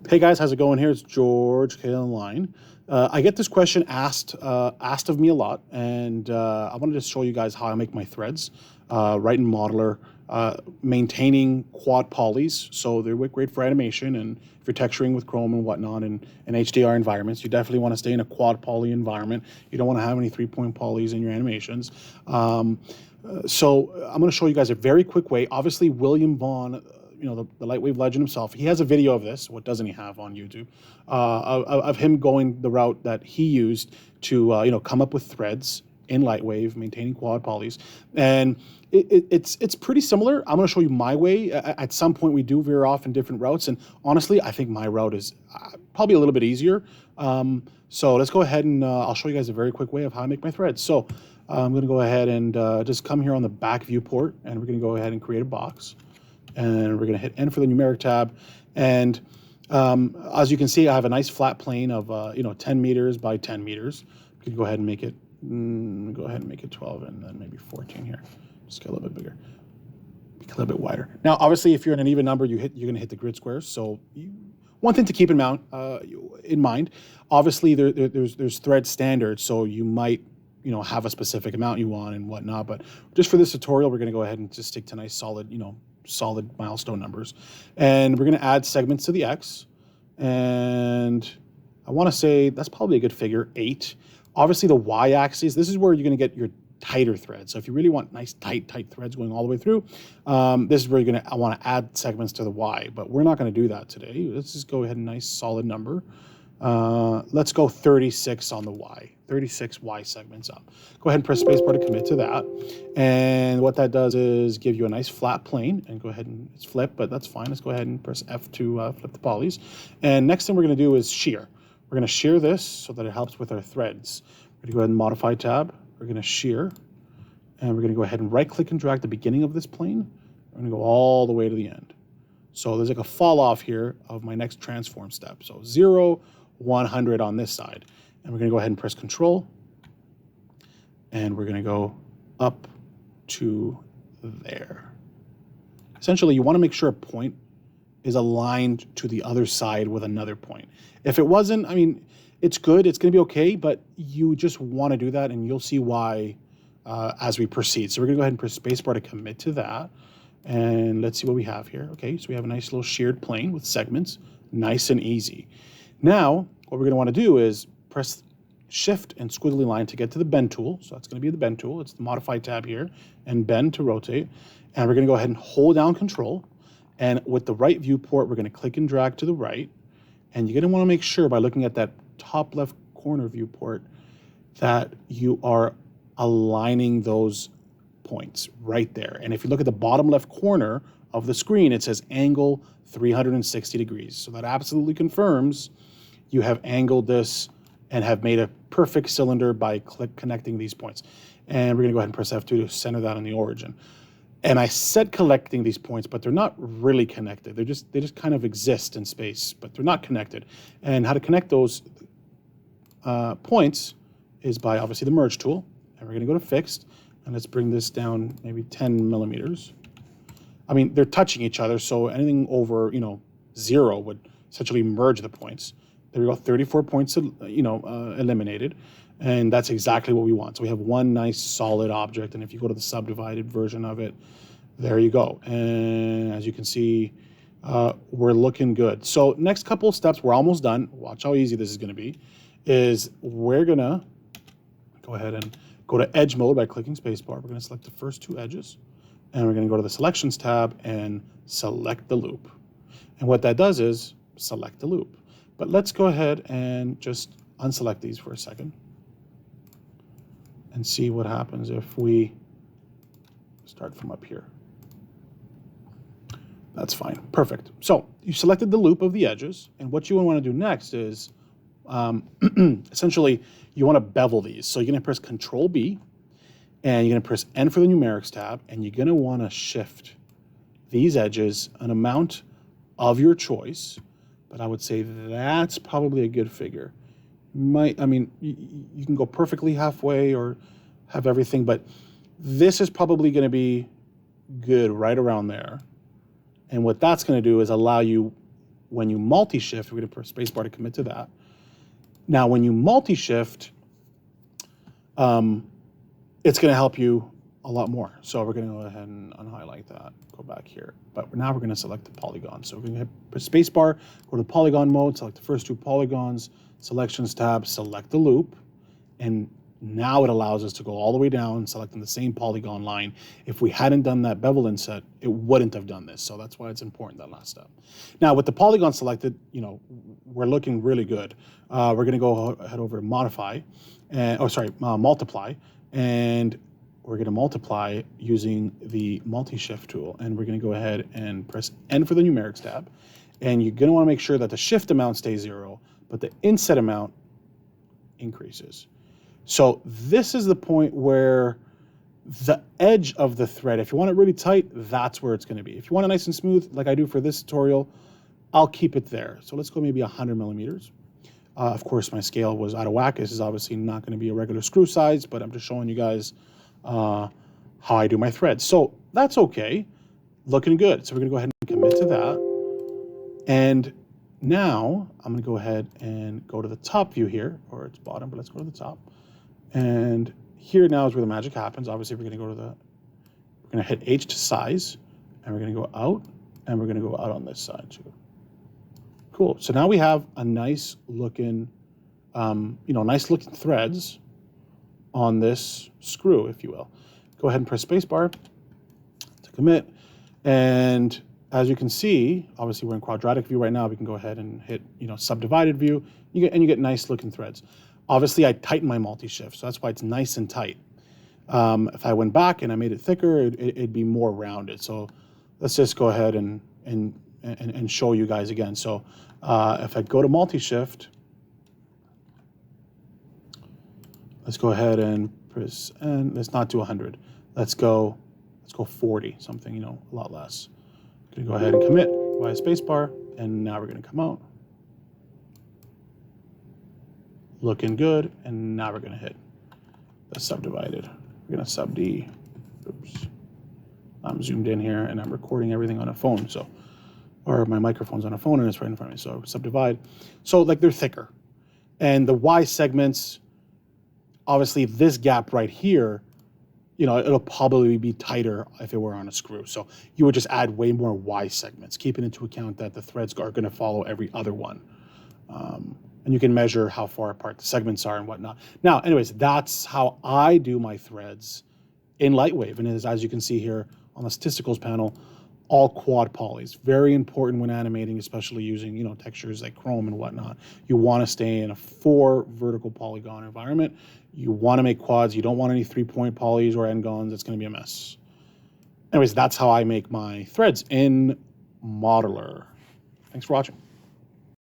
Hey guys, how's it going? Here it's George K Online. I get this question asked of me a lot, and I wanted to show you guys how I make my threads right in Modeler, maintaining quad polys. So they're great for animation, and if you're texturing with Chrome and whatnot in HDR environments, you definitely want to stay in a quad poly environment. You don't want to have any 3-point polys in your animations. So I'm going to show you guys a very quick way. Obviously, William Vaughn, the Lightwave legend himself, he has a video of this. What doesn't he have on YouTube? Of him going the route that he used to, come up with threads in Lightwave, maintaining quad polys. And it's pretty similar. I'm going to show you my way. At some point, we do veer off in different routes. And honestly, I think my route is probably a little bit easier. So let's go ahead and I'll show you guys a very quick way of how I make my threads. So I'm going to go ahead and just come here on the back viewport, and we're going to go ahead and create a box. And we're going to hit N for the numeric tab. And as you can see, I have a nice flat plane of 10 meters by 10 meters. We can go ahead and make it 12 and then maybe 14 here. Just get a little bit bigger, make it a little bit wider. Now, obviously, if you're in an even number, you're going to hit the grid squares. So one thing to keep in mind, obviously there's thread standards, so you might have a specific amount you want and whatnot. But just for this tutorial, we're going to go ahead and just stick to nice solid milestone numbers, and we're going to add segments to the X, and I want to say that's probably a good figure, 8. Obviously the Y axis, this is where you're going to get your tighter threads. So if you really want nice tight threads going all the way through, this is where you're going to want to add segments to the Y, but we're not going to do that today. Let's just go ahead and nice solid number. Let's go 36 on the Y, 36 Y segments up. Go ahead and press spacebar to commit to that. And what that does is give you a nice flat plane, and go ahead and it's flip, but that's fine. Let's go ahead and press F to flip the polys. And next thing we're going to do is shear. We're going to shear this so that it helps with our threads. We're going to go ahead and modify tab. We're going to shear, and we're going to go ahead and right click and drag the beginning of this plane. We're going to go all the way to the end. So there's like a fall off here of my next transform step. So 0, 100 on this side. And we're going to go ahead and press Control. And we're going to go up to there. Essentially, you want to make sure a point is aligned to the other side with another point. If it wasn't, it's good. It's going to be okay, but you just want to do that, and you'll see why as we proceed. So we're going to go ahead and press spacebar to commit to that. And let's see what we have here. Okay, so we have a nice little sheared plane with segments, nice and easy. Now, what we're going to want to do is press Shift and squiggly line to get to the bend tool. So that's going to be the bend tool. It's the modify tab here, and bend to rotate. And we're going to go ahead and hold down Control. And with the right viewport, we're going to click and drag to the right. And you're going to want to make sure by looking at that top left corner viewport that you are aligning those points right there. And if you look at the bottom left corner of the screen, it says angle 360 degrees. So that absolutely confirms you have angled this and have made a perfect cylinder by connecting these points. And we're going to go ahead and press F2 to center that on the origin. And I said collecting these points, but they're not really connected. They just kind of exist in space, but they're not connected. And how to connect those points is by obviously the merge tool. And we're going to go to fixed, and let's bring this down maybe 10 millimeters. They're touching each other, so anything over 0 would essentially merge the points. There we go, 34 points eliminated, and that's exactly what we want. So we have one nice solid object, and if you go to the subdivided version of it, there you go. And as you can see, we're looking good. So next couple of steps, we're almost done. Watch how easy this is going to be. Is we're going to go ahead and go to edge mode by clicking spacebar. We're going to select the first 2 edges, and we're going to go to the selections tab and select the loop. And what that does is select the loop. But let's go ahead and just unselect these for a second and see what happens if we start from up here. That's fine. Perfect. So you selected the loop of the edges, and what you want to do next is essentially you want to bevel these. So you're going to press Control B, and you're going to press N for the numerics tab, and you're going to want to shift these edges an amount of your choice. But I would say that's probably a good figure. You can go perfectly halfway or have everything, but this is probably going to be good right around there. And what that's going to do is allow you when you multi-shift, we're going to press spacebar to commit to that. Now, when you multi-shift, it's going to help you a lot more. So we're going to go ahead and unhighlight that, go back here. But now we're going to select the polygon. So we're going to hit press spacebar, go to polygon mode, select the first 2 polygons, selections tab, select the loop, and now it allows us to go all the way down, selecting the same polygon line. If we hadn't done that bevel inset, it wouldn't have done this. So that's why it's important, that last step. Now with the polygon selected, you know, we're looking really good. We're going to go head over to modify, and multiply, and we're going to multiply using the multi-shift tool. And we're going to go ahead and press N for the numerics tab. And you're going to want to make sure that the shift amount stays 0, but the inset amount increases. So this is the point where the edge of the thread, if you want it really tight, that's where it's going to be. If you want it nice and smooth, like I do for this tutorial, I'll keep it there. So let's go maybe 100 millimeters. Of course, my scale was out of whack. This is obviously not going to be a regular screw size, but I'm just showing you guys how I do my threads. So that's okay. Looking good. So we're going to go ahead and commit to that. And now I'm going to go ahead and go to the top view here, or it's bottom, but let's go to the top. And here now is where the magic happens. Obviously, we're going to go to we're going to hit H to size, and we're going to go out, and we're going to go out on this side too. Cool. So now we have a nice looking, nice looking threads on this screw, if you will. Go ahead and press spacebar to commit. And as you can see, obviously we're in quadratic view right now. We can go ahead and hit, subdivided view. You get nice looking threads. Obviously, I tighten my multi-shift, so that's why it's nice and tight. If I went back and I made it thicker, it'd be more rounded. So let's just go ahead and show you guys again. So if I go to multi-shift, let's go ahead and press, and let's not do 100. Let's go 40, something, a lot less. Gonna go ahead and commit via spacebar, and now we're gonna come out. Looking good, and now we're gonna hit the subdivided. We're gonna sub D. Oops. I'm zoomed in here, and I'm recording everything on a phone, so, or my microphone's on a phone, and it's right in front of me. So subdivide. So like they're thicker, and the Y segments. Obviously, this gap right here, it'll probably be tighter if it were on a screw. So you would just add way more Y segments, keeping into account that the threads are going to follow every other one. And you can measure how far apart the segments are and whatnot. Now, anyways, that's how I do my threads in Lightwave. And as you can see here on the statisticals panel, all quad polys. Very important when animating, especially using, textures like chrome and whatnot. You want to stay in a 4 vertical polygon environment. You want to make quads. You don't want any 3-point polys or n-gons. It's going to be a mess. Anyways, that's how I make my threads in Modeler. Thanks for watching.